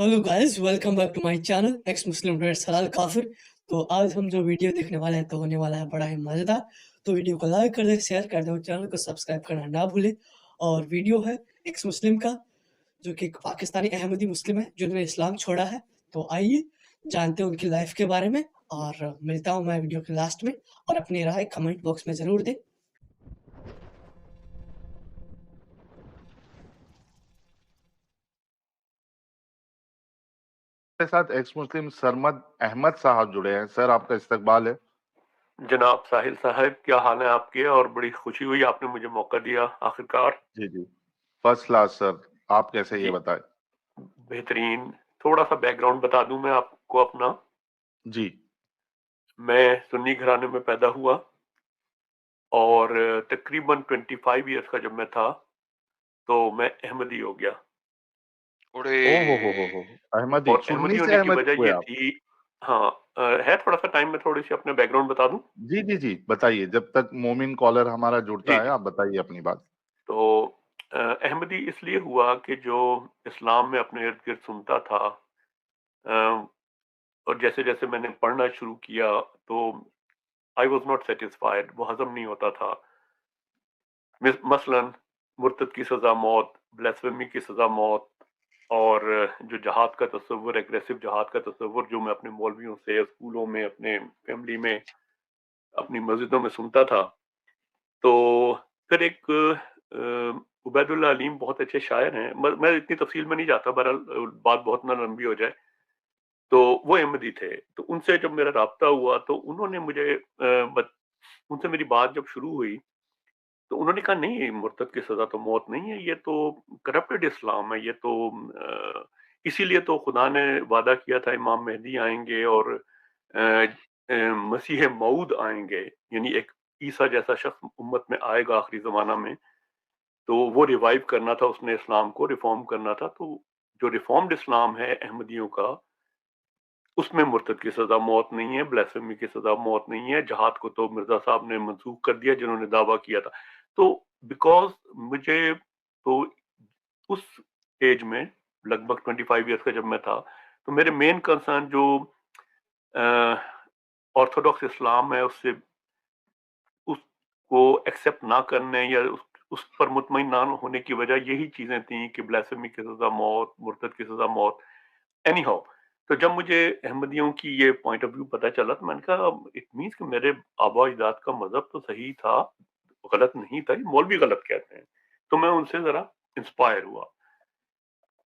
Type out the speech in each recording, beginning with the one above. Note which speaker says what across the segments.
Speaker 1: Hello guys, welcome back to my channel ex Muslim डेट सलाल काफिर। तो आज हम जो वीडियो देखने वाले हैं तो होने वाला है बड़ा ही मज़ेदार। तो वीडियो को लाइक कर दें, शेयर कर दें और चैनल को सब्सक्राइब करना ना भूलें। और वीडियो है एक्स मुस्लिम का, जो कि एक पाकिस्तानी अहमदी मुस्लिम है जिन्होंने इस्लाम छोड़ा है। तो आइए जानते हैं उनकी लाइफ के बारे में, और मिलता हूँ मैं वीडियो के लास्ट में। और अपनी राय कमेंट बॉक्स में ज़रूर दें।
Speaker 2: के साथ एक्स मुस्लिम सरमद अहमद साहब जुड़े हैं। सर, आपका इस्तकबाल है।
Speaker 3: जनाब साहिल साहब, क्या हाल है आपके? और बड़ी खुशी हुई आपने मुझे मौका दिया आखिरकार।
Speaker 2: जी जी, फर्स्ट क्लास सर। आप कैसे, ये
Speaker 3: जी,
Speaker 2: बताएं।
Speaker 3: बेहतरीन। थोड़ा सा बैकग्राउंड बता दूं मैं आपको अपना।
Speaker 2: जी।
Speaker 3: मैं सुन्नी घराने में पैदा हुआ और तकरीबन 25 इयर्स का जब मैं था तो मैं अहमदी हो गया।
Speaker 2: ओ हो, अहमदी,
Speaker 3: और
Speaker 2: सुन्नी
Speaker 3: अहमदी
Speaker 2: से
Speaker 3: होने की
Speaker 2: अहमद
Speaker 3: वजह
Speaker 2: हुए
Speaker 3: ये
Speaker 2: आप?
Speaker 3: थी। हाँ, है थोड़ा सा टाइम, मैं थोड़ी सी अपने बैकग्राउंड बता दूं।
Speaker 2: जी जी जी, बताइए। जब तक मोमिन कॉलर हमारा
Speaker 3: जी
Speaker 2: जुड़ता है,
Speaker 3: जी।
Speaker 2: आप बताइए अपनी बात।
Speaker 3: तो अहमदी इसलिए हुआ कि जो इस्लाम में अपने इर्द गिर्द सुनता था, अ, और जैसे जैसे मैंने पढ़ना शुरू किया तो आई वॉज नॉट सेटिस्फाइड, वो हजम नहीं होता था। मसलन मुर्तद की सजा मौत, ब्लास्फेमी की सजा मौत, और जो जहाद का तस्वुर, एग्रेसिव जहाद का तस्वुर जो मैं अपने मौलवियों से, स्कूलों में, अपने फैमिली में, अपनी मस्जिदों में सुनता था। तो फिर एक उबैदुल्ला अलीम बहुत अच्छे शायर हैं, मैं इतनी तफसील में नहीं जाता, बहरहाल बात बहुत ना लंबी हो जाए। तो वो अहमदी थे, तो उनसे जब मेरा राब्ता हुआ तो उन्होंने मुझे उनसे मेरी बात जब शुरू हुई तो उन्होंने कहा, नहीं, मुर्तद की सजा तो मौत नहीं है, ये तो करप्टेड इस्लाम है, ये तो इसीलिए तो खुदा ने वादा किया था इमाम मेहदी आएंगे और अ, मसीह मऊद आएंगे, यानी एक ईसा जैसा शख्स उम्मत में आएगा आखिरी जमाना में। तो वो रिवाइव करना था, उसने इस्लाम को रिफॉर्म करना था। तो जो रिफॉर्म्ड इस्लाम है अहमदियों का, उसमें मुर्तद की सजा मौत नहीं है, ब्लास्फेमी की सजा मौत नहीं है। जहाद को तो मिर्जा साहब ने मंसूख कर दिया जिन्होंने दावा किया था। तो बिकॉज मुझे तो उस एज में, लगभग 25 इयर्स का जब मैं था, तो मेरे मेन कंसर्न जो ऑर्थोडॉक्स इस्लाम है उससे, उसको एक्सेप्ट ना करने या उस पर मुतमईन ना होने की वजह यही चीजें थी कि ब्लास्फेमी की सजा मौत, मुर्तद की सजा मौत। एनी हाउ, तो जब मुझे अहमदियों की ये पॉइंट ऑफ व्यू पता चला तो मैंने कहा, इट मीन्स कि मेरे आबा अजदाद का मजहब तो सही था, गलत नहीं था, ये मौलवी गलत कहते हैं। तो मैं उनसे जरा इंस्पायर हुआ।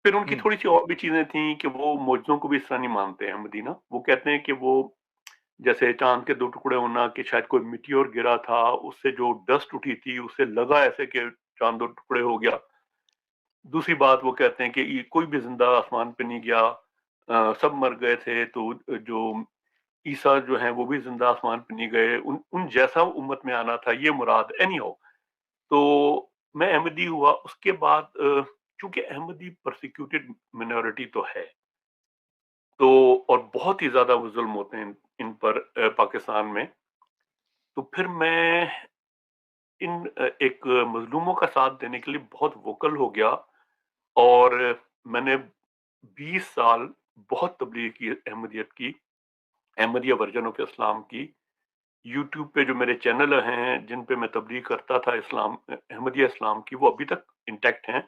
Speaker 3: फिर उनकी
Speaker 2: हम्म।
Speaker 3: थोड़ी सी और भी चीजें थी कि वो मौजूदों को भी इस तरह नहीं मानते हैं अहमदी ना। वो कहते हैं कि वो, जैसे चांद के दो टुकड़े होना, कि शायद कोई मिट्योर गिरा था, उससे जो डस्ट उठी थी उससे लगा ऐसे कि चांद दो टुकड़े हो गया। दूसरी बात, वो कहते हैं कि कोई भी जिंदा आसमान पे नहीं गया, सब मर गए थे। तो जो ईसा जो है वो भी जिंदा आसमान पे नहीं गए, उन उन जैसा उम्मत में आना था, ये मुराद। एनी हो, तो मैं अहमदी हुआ। उसके बाद चूंकि अहमदी परसिक्यूटेड मिनॉरिटी तो है, तो और बहुत ही ज्यादा वो जुल्म होते हैं इन पर पाकिस्तान में। तो फिर मैं इन एक मजलूमों का साथ देने के लिए बहुत वोकल हो गया। और मैंने 20 साल बहुत तबलीग की अहमदियत की, अहमदिया वर्जन ऑफ इस्लाम की। यूट्यूब पे जो मेरे चैनल हैं जिन पे मैं तबलीग करता था इस्लाम, अहमदिया इस्लाम की, वो अभी तक इंटैक्ट हैं,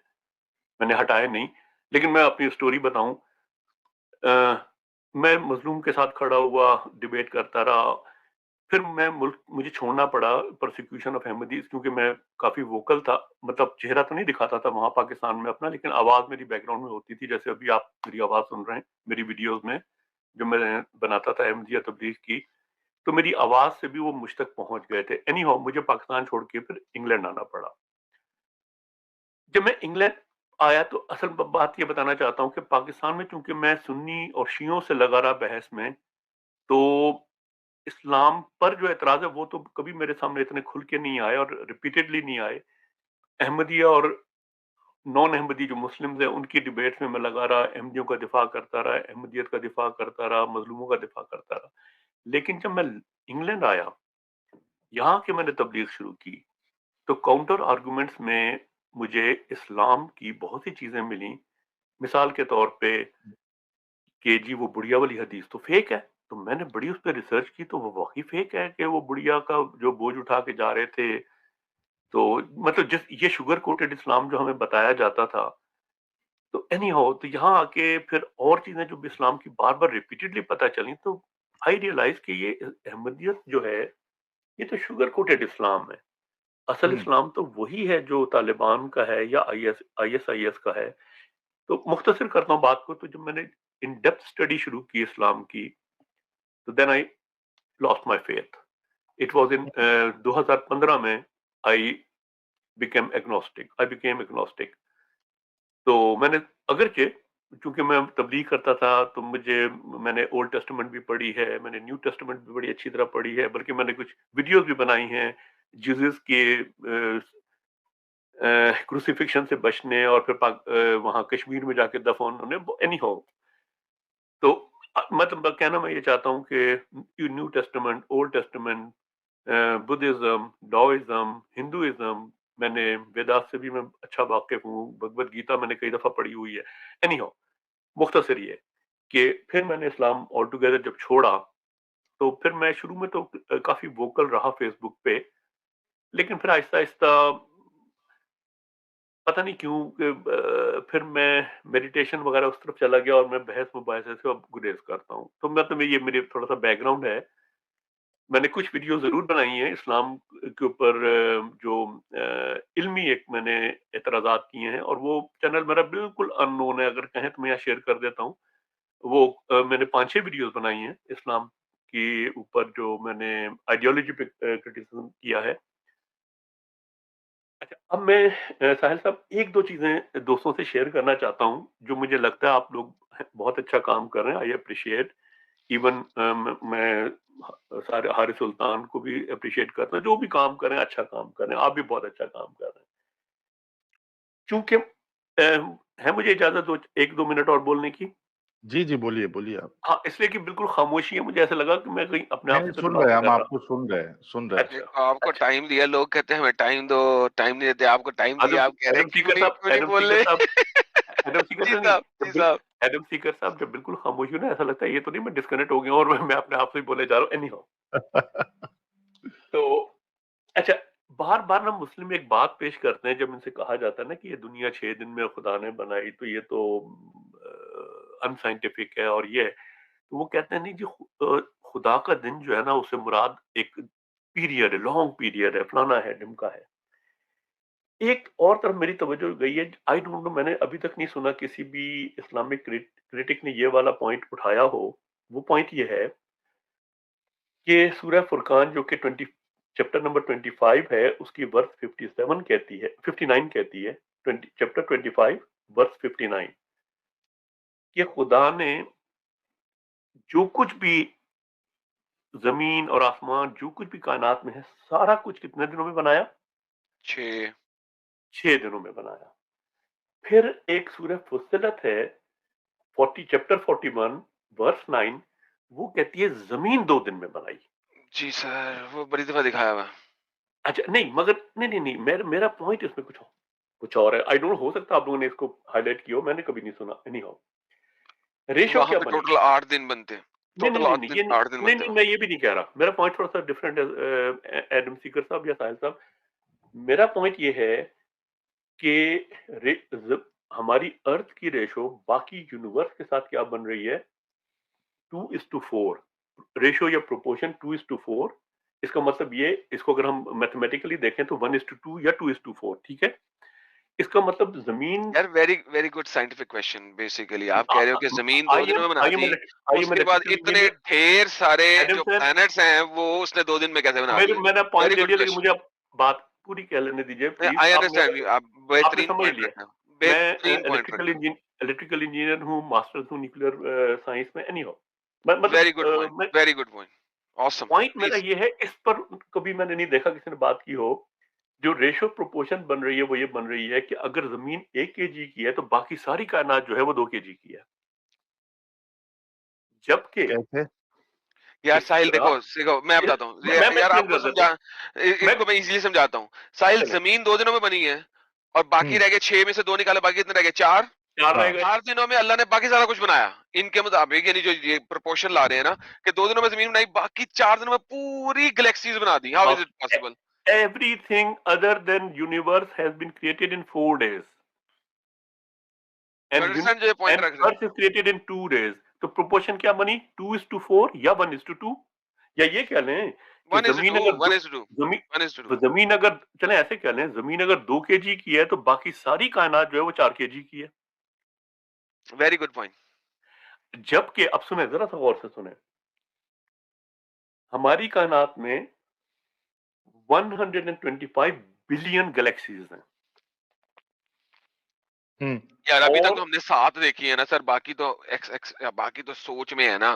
Speaker 3: मैंने हटाए नहीं। लेकिन मैं अपनी स्टोरी बताऊं, मैं मजलूम के साथ खड़ा हुआ, डिबेट करता रहा। फिर मैं मुल्क, मुझे छोड़ना पड़ा, प्रोसिक्यूशन ऑफ अहमदीज, क्योंकि मैं काफी वोकल था। मतलब चेहरा तो नहीं दिखाता था वहां पाकिस्तान में अपना, लेकिन आवाज मेरी बैकग्राउंड में होती थी। जैसे अभी आप मेरी आवाज सुन रहे हैं मेरी वीडियोस में, जो मैं बनाता था अहमदिया तबलीग की, तो मेरी आवाज से भी वो मुझ तक पहुंच गए थे। एनी हाउ, मुझे पाकिस्तान छोड़ के फिर इंग्लैंड आना पड़ा। जब मैं इंग्लैंड आया तो असल बात ये बताना चाहता हूँ कि पाकिस्तान में चूंकि मैं सुन्नी और शियों से लगा रहा बहस में, तो इस्लाम पर जो एतराज है वो तो कभी मेरे सामने इतने खुल के नहीं आए और रिपीटेडली नहीं आए। अहमदिया और नॉन अहमदी जो मुस्लिम्स हैं उनकी डिबेट्स में मैं लगा रहा, अहमदियों का दिफा करता रहा, अहमदियत का दिफा करता रहा, मजलूमों का दिफा करता रहा। लेकिन जब मैं इंग्लैंड आया, यहाँ के मैंने तबलीग शुरू की, तो काउंटर आर्गुमेंट्स में मुझे इस्लाम की बहुत सी चीजें मिली। मिसाल के तौर पे, کہ جی وہ بڑھیا والی حدیث تو فیک ہے. تو میں نے بڑی اس پہ ریسرچ کی تو وہ واقعی فیک ہے کہ وہ بڑھیا کا جو بوجھ اٹھا کے جا رہے تھے. تو مطلب یہ شوگر کوٹڈ اسلام جو ہمیں بتایا جاتا تھا. تو اینی ہو تو یہاں آ کے پھر اور چیزیں جو اسلام کی بار بار ریپیٹڈلی پتہ چلیں تو آئی ریئلائز کہ یہ احمدیت جو ہے یہ تو شوگر کوٹڈ اسلام ہے. اصل اسلام تو وہی ہے جو طالبان کا ہے یا آئی ایس کا ہے. تو مختصر کرتا ہوں بات کو. تو جب میں نے ان ڈیپتھ اسٹڈی شروع کی اسلام کی تو دین I lost my faith. It was in 2015 میں آئی بیکیم ایگنوسٹک. تو میں نے اگرچہ چونکہ میں تبلیغ کرتا تھا تو میں نے اولڈ ٹیسٹمنٹ بھی پڑھی ہے, میں نے نیو ٹیسٹمنٹ بھی بڑی اچھی طرح پڑھی ہے, بلکہ میں نے کچھ ویڈیوز بھی بنائی ہیں جیزس کے کروسیفکشن سے بچنے اور پھر وہاں کشمیر میں جا کے دفن ہونے. اینی ہو تو مطلب کہنا میں یہ چاہتا ہوں کہ New Testament, Old Testament, Buddhism, Taoism, Hinduism, میں نے ویداس سے بھی میں اچھا واقف ہوں, بھگوت گیتا میں نے کئی دفعہ پڑھی ہوئی ہے. اینی ہو مختصر یہ کہ پھر میں نے اسلام آل ٹوگیدر جب چھوڑا تو پھر میں شروع میں تو کافی ووکل رہا فیس بک پہ, لیکن پھر آہستہ آہستہ پتہ نہیں کیوں کہ پھر میں میڈیٹیشن وغیرہ اس طرف چلا گیا اور میں بحث مباحثے سے اب گریز کرتا ہوں. تو مطلب یہ میرے تھوڑا سا بیک گراؤنڈ ہے. میں نے کچھ ویڈیو ضرور بنائی ہیں اسلام کے اوپر جو علمی ایک میں نے اعتراضات کیے ہیں, اور وہ چینل میرا بالکل ان نون ہے. اگر کہیں تو میں یہاں شیئر کر دیتا ہوں. وہ میں نے 5-6 ویڈیوز بنائی ہیں اسلام کے اوپر جو میں نے آئیڈیالوجی پہ کرٹیسزم کیا ہے. اچھا, اب میں ساحل صاحب ایک دو چیزیں دوستوں سے شیئر کرنا چاہتا ہوں جو مجھے لگتا ہے آپ لوگ بہت اچھا کام کر رہے ہیں. آئی اپریشیٹ ایون میں سارے حارث سلطان کو بھی اپریشیٹ کرتا ہوں, جو بھی کام کر رہے ہیں اچھا کام کر رہے ہیں. آپ بھی بہت اچھا کام کر رہے ہیں. چونکہ ہے مجھے اجازت 1-2 منٹ اور بولنے کی؟
Speaker 2: جی بولیے آپ.
Speaker 3: ہاں, اس لیے کہ بالکل خاموشی ہے. مجھے ایسا لگا کہ میں کہیں اپنے آپ سے
Speaker 2: سن رہے ہیں ہم, آپ کو سن رہے ہیں.
Speaker 4: آپ کو ٹائم دیا, لوگ کہتے ہیں ہمیں ٹائم دو, ٹائم نہیں دیتے. آپ کو ٹائم دیا, آپ کہہ رہے ہیں کیوں نہیں بول رہے.
Speaker 3: ایڈم سیکر صاحب جب بالکل خاموشی ہو نا, ایسا لگتا ہے یہ تو نہیں میں ڈسکنیکٹ ہو گیا اور میں اپنے آپ سے بولے جا رہا ہوں. اینی ہو تو اچھا, بار بار نا مسلم ایک بات پیش کرتے ہیں جب ان سے کہا جاتا ہے نا کہ یہ دنیا 6 دن میں خدا نے بنائی تو یہ تو ان سائنٹیفک ہے اور یہ, تو وہ کہتے ہیں نہیں جی خدا کا دن جو ہے نا اسے مراد ایک پیریڈ ہے, لانگ پیریڈ ہے, فلانا ہے, ڈمکا ہے. ایک اور طرف میری توجہ گئی ہے, آئی ڈونٹ نو, میں نے ابھی تک نہیں سنا کسی بھی اسلامک کرٹک نے یہ والا پوائنٹ اٹھایا ہو. وہ پوائنٹ یہ ہے کہ سورہ فرقان جو کہ چیپٹر نمبر 25 ہے اس کی ورس 59 کہتی ہے, چیپٹر 25 ورس 59 کہ خدا نے جو کچھ بھی زمین اور آسمان, جو کچھ بھی کائنات میں ہے, سارا کچھ کتنے دنوں میں بنایا؟ 6 دنوں میں بنایا. پھر ایک سورہ فصلت ہے چیپٹر 41 ورس 9, وہ کہتی ہے زمین 2 دن میں بنائی.
Speaker 4: جی سر, وہ بڑی دفعہ دکھایا ہوا.
Speaker 3: اچھا نہیں, مگر نہیں, میرا پوائنٹ اس میں کچھ اور ہے. آئی ڈونٹ, ہو سکتا آپ لوگوں نے اس کو ہائی لائٹ کیا ہو, میں نے کبھی نہیں سنا. نہیں ہو ریشو کیا بنے؟
Speaker 4: ٹوٹل 8 دن بنتے.
Speaker 3: نہیں, میں یہ بھی نہیں کہہ رہا. میرا پوائنٹ تھوڑا سا ڈفرینٹ ہے ایڈم سیکر صاحب یا ساحل صاحب. میرا پوائنٹ یہ ہے کہ ہماری ارتھ کی ریشو باقی یونیورس کے ساتھ کیا بن رہی ہے؟ 2:4 ریشو یا پروپورشن 2:4. اس کا مطلب یہ, اس کو اگر ہم میتھمیٹیکلی دیکھیں تو 1:2 یا 2:4. ٹھیک ہے, اس کا مطلب زمین
Speaker 4: یار very good scientific question. Basically آپ کہہ رہے ہو کہ زمین 2 دنوں میں بنا دی, اس کے بعد اتنے ڈھیر سارے جو پلانٹس ہیں وہ اس نے 2 دن میں کیسے بنا دی؟
Speaker 3: میں نے پوائنٹ لے لیا, لیکن مجھے بات پوری کہہ لینے دیجیے پلیز.
Speaker 4: آئی انڈرسٹینڈ, آپ بہترین پوائنٹ رکھتے ہیں.
Speaker 3: میں الیکٹریکل انجینئر ہوں, ماسٹرز ہوں نیوکلیئر سائنس میں. اینی ہو
Speaker 4: ویری گڈ پوائنٹ. آسم.
Speaker 3: پوائنٹ میرا یہ ہے, اس پر کبھی میں نے نہیں دیکھا کسی نے بات کی ہو. جو ریشو پروپورشن بن رہی ہے وہ یہ بن رہی ہے کہ اگر زمین 1 kg کی ہے تو باقی ساری کائنات جو ہے وہ 2 kg کی ہے. جبکہ
Speaker 4: یار ساحل دیکھو میں بتاتا ہوں یار, آپ کو ان کو میں ایزیلی سمجھاتا ہوں. ساحل زمین 2 دنوں میں بنی ہے اور باقی رہ گئے 6 میں سے 2 نکالے, باقی کتنے رہ گئے؟ 4.
Speaker 3: 4 रह गए।
Speaker 4: 4 दिनों में अल्लाह ने बाकी सारा कुछ बनाया इनके मुताबिक, यानी जो ये प्रोपोर्शन ला रहे हैं ना कि 2 दिनों में जमीन बनाई, बाकी 4 दिनों में पूरी गैलेक्सीज बना दी. How is it possible?
Speaker 3: Everything other than universe has been created in 4 days. And
Speaker 4: understand जो पॉइंट रख रहे
Speaker 3: Earth is created in 2 days. तो proportion क्या बनी? 2:4 या 1:2? या ये कह लें कि
Speaker 4: 1:2 1:2
Speaker 3: जमीन अगर चले ऐसे कह लें, जमीन अगर 2 kg की है तो बाकी सारी कायनात जो है वो 4 kg की है.
Speaker 4: Very good point.
Speaker 3: जबकि अब सुने, जरा सा गौर से सुने, हमारी कायनात में 125 बिलियन गैलेक्सीज हैं.
Speaker 4: यार अभी तक
Speaker 3: और
Speaker 4: तो हमने 7 देखी है ना सर, बाकी तो बाकी तो सोच में है ना.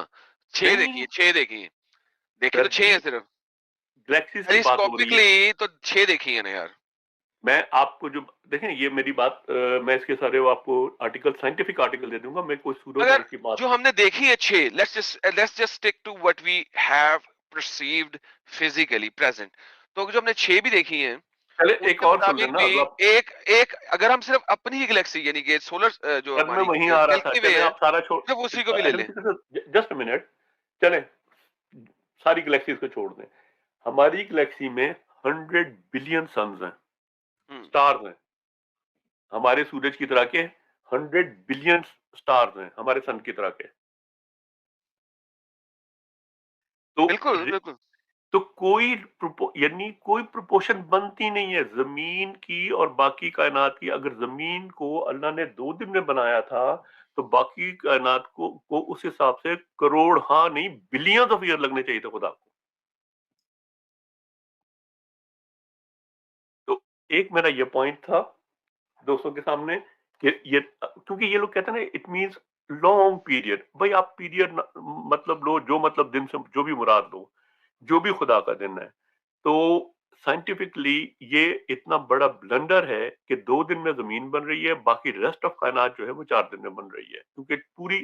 Speaker 4: 6 देखी है, 6 देखी है, देखी तो 6 है सिर्फ.
Speaker 3: गैलेक्सीज की बात हो रही है.
Speaker 4: टेलीस्कोपिकली तो 6 देखी है ना यार.
Speaker 3: मैं आपको जो देखें, ये मेरी बात मैं इसके सारे आपको आर्टिकल, साइंटिफिक आर्टिकल दे दूंगा. मैं कोई सूरज की बात
Speaker 4: जो हमने देखी है 6, let's just stick to what we have perceived physically present. तो जो हमने 6 भी देखी हैं,
Speaker 3: चले एक और सुन लेना.
Speaker 4: एक अगर हम सिर्फ अपनी ही गैलेक्सी यानी कि सोलर जो
Speaker 3: हमारी वहीं आ रहा था, चले आप सारा छोड़,
Speaker 4: जब उसी को भी ले लें.
Speaker 3: जस्ट मिनट, चले सारी गैलेक्सीज को छोड़ दें. हमारी गैलेक्सी में 100 बिलियन सन्स हैं, स्टार्स हैं. हमारे सूरज की तरह के 100 बिलियन स्टार्स हैं हमारे सन की तरह के. तो
Speaker 4: बिल्कुल
Speaker 3: तो कोई प्रोपोर्शन बनती नहीं है जमीन की और बाकी कायनात की. अगर जमीन को अल्लाह ने 2 दिन में बनाया था तो बाकी कायनात को उस हिसाब से करोड़, हाँ नहीं, बिलियंस ऑफ ईयर लगने चाहिए थे खुदा को. तो एक मेरा ये पॉइंट था दोस्तों के सामने कि ये, क्योंकि ये लोग कहते हैं ना इट मींस लॉन्ग पीरियड. भाई आप पीरियड मतलब लो, जो मतलब दिन से जो भी मुराद लो, जो भी खुदा का दिन है. तो साइंटिफिकली ये इतना बड़ा ब्लंडर है कि 2 दिन में जमीन बन रही है, बाकी रेस्ट ऑफ कायनात जो है वो 4 दिन में बन रही है. क्योंकि पूरी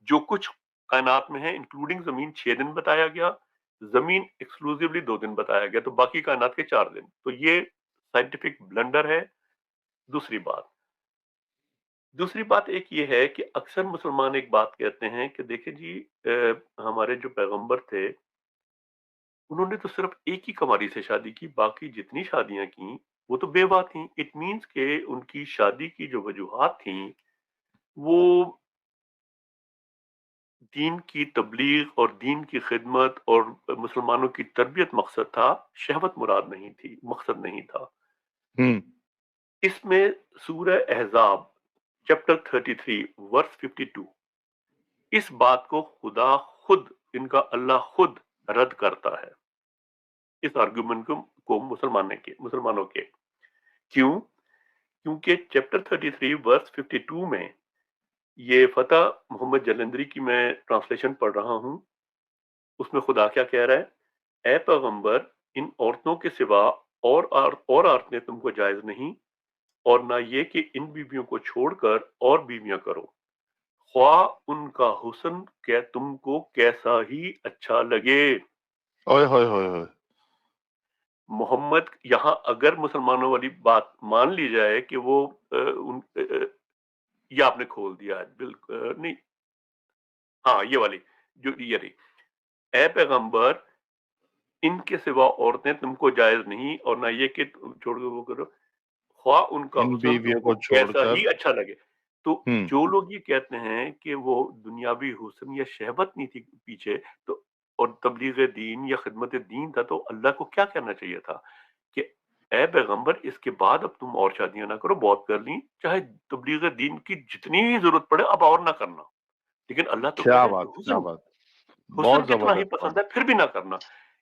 Speaker 3: जो कुछ कायनात में है इंक्लूडिंग जमीन 6 दिन बताया गया, जमीन एक्सक्लूसिवली 2 दिन बताया गया, तो बाकी कायनात के 4 दिन. तो ये साइंटिफिक ब्लंडर है. दूसरी बात एक ये है कि अक्सर मुसलमान एक बात कहते हैं कि देखिए जी, हमारे जो पैगंबर थे उन्होंने तो सिर्फ एक ही कुंवारी से शादी की, बाकी जितनी शादियां की वो तो बेवा थी. इट मींस के उनकी शादी की जो वजूहात थी वो दीन की तबलीग और दीन की खिदमत और मुसलमानों की तरबियत मकसद था, शहवत मुराद नहीं थी, मकसद नहीं था. इसमें सूरह अहज़ाब चैप्टर 33 वर्स 52 इस बात को खुदा खुद, इनका अल्लाह खुद रद्द करता है, इस आर्गुमेंट को मुसलमानों के. क्यों? क्योंकि चैप्टर 33 वर्स 52 में ये फतह मोहम्मद जलंधरी की मैं ट्रांसलेशन पढ़ रहा हूं. उसमें खुदा क्या कह रहा है? ए पैगंबर, इन औरतों के सिवा और औरतें तुमको जायज नहीं, और ना ये कि इन बीवियों को छोड़कर और बीवियां करो, ख्वाह उनका हुस्न क्या तुमको कैसा ही अच्छा लगे.
Speaker 2: ओए होए होए होए.
Speaker 3: मोहम्मद, यहाँ अगर मुसलमानों वाली बात मान ली जाए कि वो ये आपने खोल दिया है, बिल्कुल नहीं, हाँ ये वाली जो ये रही, ए पैगंबर इनके सिवा औरतें तुमको जायज नहीं, और ना ये कि छोड़ के वो करो, ख्वाह उनका हुस्न तुमको कैसा ही अच्छा लगे. तो जो लोग ये कहते हैं कि वो दुनियावी हुस्न या शहवत नहीं थी पीछे, तो और तबलीग दीन या खिदमत दीन था, तो अल्लाह को क्या कहना चाहिए था कि ए पैगंबर इसके बाद अब तुम और शादियां ना करो, बहुत कर ली, चाहे तबलीग दीन की जितनी ही जरूरत पड़े अब और ना करना. लेकिन अल्लाह तो
Speaker 2: क्या बात,
Speaker 3: हुस्न कितना ही पसंद है फिर भी ना करना.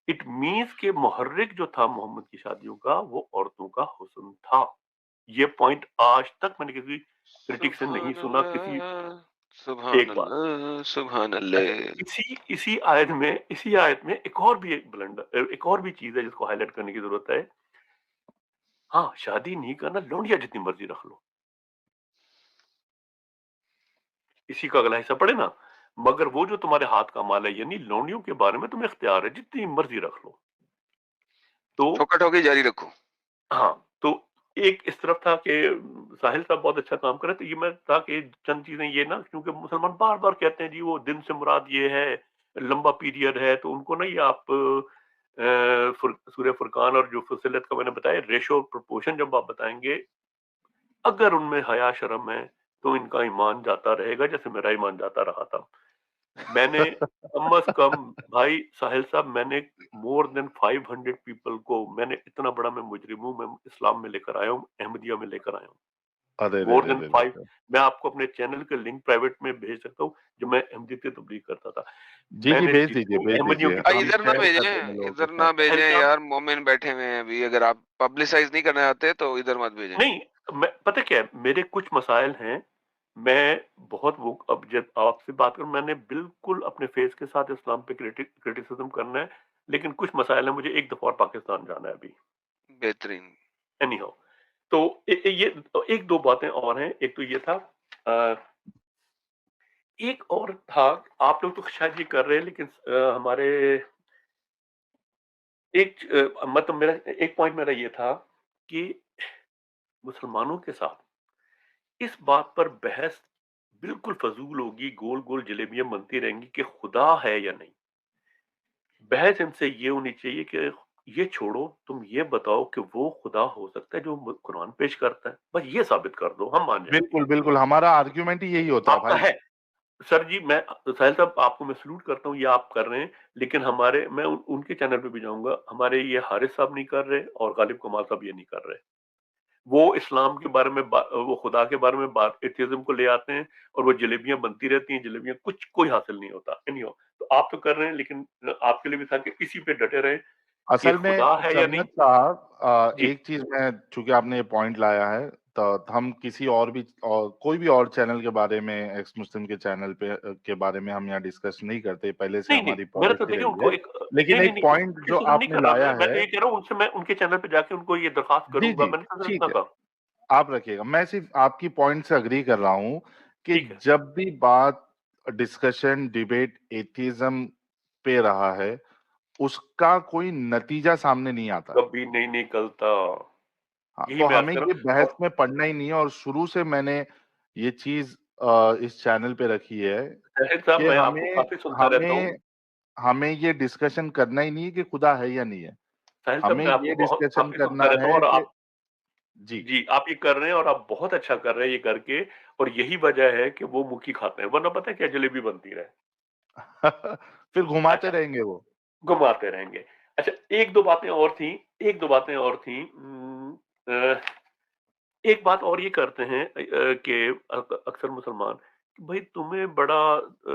Speaker 3: इट मींस के मुहर्रिक जो था मोहम्मद की शादियों का वो औरतों का हुस्न था. ये पॉइंट आज तक मैंने किसी क्रिटिक से नहीं सुना. किसी एक बात
Speaker 4: सुभान अल्लाह.
Speaker 3: इसी आयत में एक और भी चीज है जिसको हाईलाइट करने की जरूरत है. हाँ, शादी नहीं करना, लौंडिया जितनी मर्जी रख लो, इसी का अगला हिस्सा पढ़े ना, मगर वो जो तुम्हारे हाथ का माल है, यानी लौंडियों के बारे में तुम्हें इख्तियार है, जितनी मर्जी रख लो. तो
Speaker 4: ठोका ठोकी जारी रखो.
Speaker 3: हाँ, तो एक इस तरफ था कि साहिल साहब बहुत अच्छा काम कर रहे थे, ये मैं था कि चंद चीजें ये ना, क्योंकि मुसलमान बार बार कहते हैं जी वो दिन से मुराद ये है, लंबा पीरियड है, तो उनको ना ये आप सूर्य फुरकान और जो फसिलत का मैंने बताया रेशो प्रोपोर्शन जब आप बताएंगे, अगर उनमें हया शर्म है तो इनका ईमान जाता रहेगा जैसे मेरा ईमान जाता रहा था। मैंने कम अज कम भाई साहिल साहब, मैंने मोर देन 500 पीपल को, मैंने इतना बड़ा मैं मुजरिम हूँ, मैं इस्लाम में लेकर आया हूँ, अहमदिया में लेकर आया हूँ,
Speaker 2: अरे रे
Speaker 3: मोर
Speaker 2: रे
Speaker 3: देन
Speaker 2: रे
Speaker 3: 5।
Speaker 2: रे।
Speaker 3: मैं आपको अपने चैनल के लिंक प्राइवेट में भेज सकता हूँ, जो मैं अहमदी से तबलीग करता था।
Speaker 2: जी जी,
Speaker 3: मैंने
Speaker 2: भेज दीजिए भेज
Speaker 3: अहमदियों
Speaker 2: दीजिए,
Speaker 3: की
Speaker 2: हम
Speaker 3: तबलीग
Speaker 4: इधर ना
Speaker 2: शेयर कर देंगे
Speaker 4: भेजें,
Speaker 2: लोगों के
Speaker 4: इधर ना
Speaker 2: साथ।
Speaker 4: भेजें
Speaker 3: साहिल साहब,
Speaker 4: यार, मोमिन बैठे हुए हैं अभी, अगर आप पब्लिसाइज नहीं करना चाहते तो इधर मत भेजें।
Speaker 3: नहीं, मैं पता क्या है, मेरे कुछ मसाइल हैं, मैं बहुत वो, अब जब आपसे बात करूं, मैंने बिल्कुल अपने फेस के साथ इस्लाम पे क्रिटिसिज्म करना है, लेकिन कुछ मसाइल है, मुझे एक दफा और पाकिस्तान जाना है अभी,
Speaker 4: बेहतरीन।
Speaker 3: Any how. तो ये एक दो बातें और हैं, एक तो ये था, अ, एक और था, आप लोग तो शायद ये कर रहे हैं, लेकिन हमारे एक मतलब मेरा एक पॉइंट मेरा ये था कि मुसलमानों के साथ इस बात पर बहस बिल्कुल फजूल होगी, गोल गोल जलेबियां बनती रहेंगी कि खुदा है या नहीं। बहस इनसे ये होनी चाहिए कि ये छोड़ो, तुम ये बताओ कि वो खुदा हो सकता है जो कुरान पेश करता है, बस ये साबित कर दो, हम मान जाएंगे।
Speaker 2: बिल्कुल बिल्कुल, हमारा आर्ग्यूमेंट ही यही होता है
Speaker 3: आपका
Speaker 2: भाई।
Speaker 3: है सर जी, मैं साहिल साहब आपको मैं सलूट करता हूँ, ये आप कर रहे हैं, लेकिन हमारे, मैं उनके चैनल पे भी जाऊंगा, हमारे ये हारिस साहब नहीं कर रहे और गालिब कमाल साहब ये नहीं कर रहे। वो इस्लाम के बारे में वो खुदा के बारे में बात एथिज्म को ले आते हैं, और वो जलेबियां बनती रहती हैं, जलेबियां कुछ कोई हासिल नहीं होता। एनीहाउ, तो आप तो कर रहे हैं, लेकिन आपके लिए भी था कि इसी पे डटे रहे कि
Speaker 2: असल में
Speaker 3: खुदा है या नहीं।
Speaker 2: सन्नत साहब,
Speaker 3: जी,
Speaker 2: एक चीज मैं, चूंकि आपने ये पॉइंट लाया है, तो हम किसी और भी और कोई भी और चैनल के बारे में, एक्स मुस्लिम के चैनल पे के बारे में हम यहाँ डिस्कस नहीं करते, पहले से
Speaker 3: नहीं नहीं,
Speaker 2: हमारी
Speaker 3: मेरा तो
Speaker 2: पॉलिसी
Speaker 3: देखिए
Speaker 2: रही
Speaker 3: उनको
Speaker 2: है।
Speaker 3: एक, नहीं
Speaker 2: लेकिन
Speaker 3: नहीं
Speaker 2: एक
Speaker 3: नहीं,
Speaker 2: पॉइंट जो
Speaker 3: क्रिटिसिज्म नहीं
Speaker 2: आपने
Speaker 3: कर रहा,
Speaker 2: लाया
Speaker 3: मैं तो
Speaker 2: है,
Speaker 3: ये कह रहा हूँ उनसे, मैं उनके चैनल पे जाके उनको ये दरखास्त
Speaker 2: जी
Speaker 3: करूंगा,
Speaker 2: जी,
Speaker 3: मैंने सिर्फ इतना
Speaker 2: ठीक है,
Speaker 3: कहा।
Speaker 2: आप रखिएगा। मैं सिर्फ आपकी पॉइंट से अग्री कर रहा हूँ कि
Speaker 3: ठीक है,
Speaker 2: जब भी बात, डिस्कशन, डिबेट एथिज्म पे रहा है, उसका कोई नतीजा सामने नहीं आता।
Speaker 3: कभी नहीं निकलता,
Speaker 2: हाँ,
Speaker 3: यही
Speaker 2: तो
Speaker 3: मैं अर्ज
Speaker 2: हमें
Speaker 3: कर
Speaker 2: ये
Speaker 3: रहा हूँ।
Speaker 2: बहस में पड़ना ही नहीं है, और शुरू से मैंने ये चीज़ इस चैनल पे रखी है
Speaker 3: और साहब,
Speaker 2: कि
Speaker 3: मैं आपको
Speaker 2: हमें
Speaker 3: काफी सुनता रहता हूँ।
Speaker 2: हमें हमें ये डिस्कशन करना ही नहीं है कि खुदा है या नहीं है।
Speaker 3: साहिल साहब,
Speaker 2: हमें
Speaker 3: मैं आपको
Speaker 2: ये
Speaker 3: बहुत
Speaker 2: डिस्कशन
Speaker 3: काफी सुनता
Speaker 2: करना
Speaker 3: रहता हूँ,
Speaker 2: है
Speaker 3: और
Speaker 2: कि
Speaker 3: आप,
Speaker 2: जी।
Speaker 3: जी, आप ये कर रहे हैं और आप बहुत अच्छा कर रहे हैं ये करके, और यही वजह है कि वो मुखी खाते हैं, वरना पता है क्या, जलेबी बनती रहे।
Speaker 2: फिर घुमाते
Speaker 3: अच्छा,
Speaker 2: रहेंगे वो।
Speaker 3: घुमाते रहेंगे। अच्छा, एक दो बातें और थी, एक दो बातें और थी, एक बात और ये करते हैं कि अक्सर मुसलमान कि भाई तुम्हें बड़ा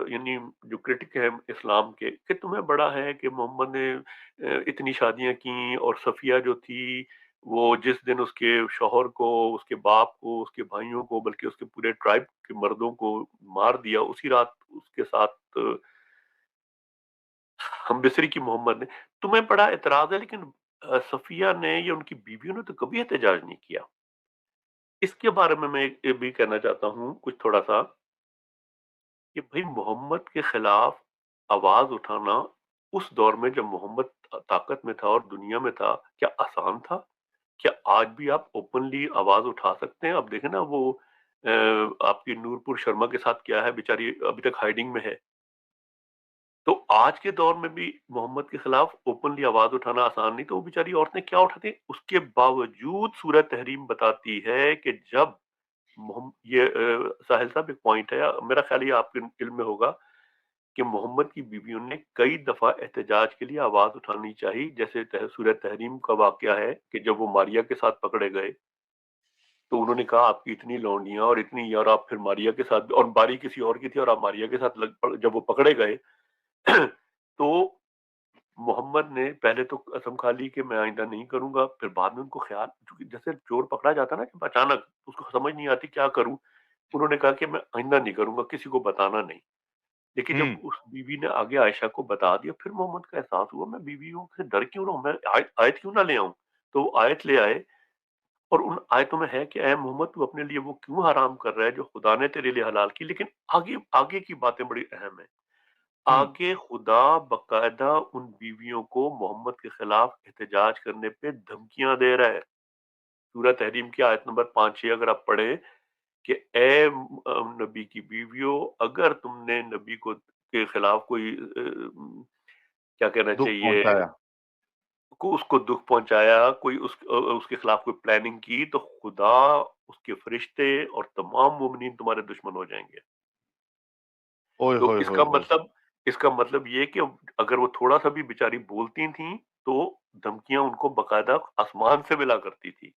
Speaker 3: यानी जो क्रिटिक है इस्लाम के, कि तुम्हें बड़ा है कि मोहम्मद ने इतनी शादियां की, और सफिया जो थी वो जिस दिन उसके शौहर को, उसके बाप को, उसके भाइयों को, बल्कि उसके पूरे ट्राइब के मर्दों को मार दिया, उसी रात उसके साथ हम बिसरी की मोहम्मद ने। तुम्हें बड़ा एतराज है, लेकिन सफिया ने या उनकी बीवियों ने तो कभी एहतजाज नहीं किया। इसके बारे में मैं ये भी कहना चाहता हूँ कुछ थोड़ा-सा, कि भई मोहम्मद के खिलाफ आवाज़ उठाना उस दौर में जब मोहम्मद ताकत में था और दुनिया में था, क्या आसान था? क्या आज भी आप ओपनली आवाज़ उठा सकते हैं? अब देखें ना वो आपकी नूरपुर शर्मा के साथ क्या है, बेचारी अभी तक हाइडिंग में है। तो आज के दौर में भी मोहम्मद के खिलाफ ओपनली आवाज़ उठाना आसान नहीं, तो वो बेचारी औरतें क्या उठाती हैं? उसके बावजूद सूरह तहरीम बताती है कि जब ये साहिल साहब एक पॉइंट है, मेरा ख्याल ये आपके इल्म में होगा कि मोहम्मद की बीवियों ने कई दफा एहतजाज के लिए आवाज उठानी चाहिए, जैसे सूरह तहरीम का वाकया है कि जब वो मारिया के साथ पकड़े गए, तो उन्होंने कहा आपकी इतनी लौंडियां और इतनी, और आप फिर मारिया के साथ, और बारी किसी और की थी और आप मारिया के साथ जब वो पकड़े गए तो मोहम्मद ने पहले तो कसम खा ली कि मैं आइंदा नहीं करूंगा, फिर बाद में उनको ख्याल, क्योंकि जैसे चोर पकड़ा जाता है ना कि अचानक उसको समझ नहीं आती क्या करूं, उन्होंने कहा कि मैं आइंदा नहीं करूंगा, किसी को बताना नहीं। लेकिन जब
Speaker 2: हुँ।
Speaker 3: उस बीवी ने आगे आयशा को बता दिया, फिर मोहम्मद का एहसास हुआ मैं बीवियों से डर क्यों रहा हूं, मैं आयत क्यों ना ले आऊं। तो वो आयत ले आए, और उन आयतों में है कि ऐ मोहम्मद तू अपने लिए वो क्यों हराम कर रहा है जो खुदा ने तेरे लिए हलाल की। लेकिन आगे आगे की बातें बड़ी अहम है।
Speaker 2: हुँ।
Speaker 3: आगे खुदा बकायदा उन बीवियों को मोहम्मद के खिलाफ एहतजाज करने पे धमकियां दे रहा है। سورہ تحریم کی آیت نمبر 5-6 اگر آپ پڑھیں کہ اے نبی کی بیویوں، اگر تم نے نبی کو کے خلاف کوئی کیا کہنا
Speaker 2: دکھ
Speaker 3: چاہیے،
Speaker 2: پہنچایا،
Speaker 3: اس کو دکھ پہنچایا، کوئی اس کے خلاف کوئی پلاننگ کی، تو خدا، اس کے فرشتے اور تمام مومنین تمہارے دشمن ہو جائیں گے.
Speaker 2: اوئے
Speaker 3: تو
Speaker 2: ہوئے
Speaker 3: اس
Speaker 2: ہوئے
Speaker 3: کا
Speaker 2: ہوئے،
Speaker 3: مطلب یہ کہ اگر وہ تھوڑا سا بھی بیچاری بولتی تھیں تو دھمکیاں ان کو باقاعدہ آسمان سے ملا کرتی تھی.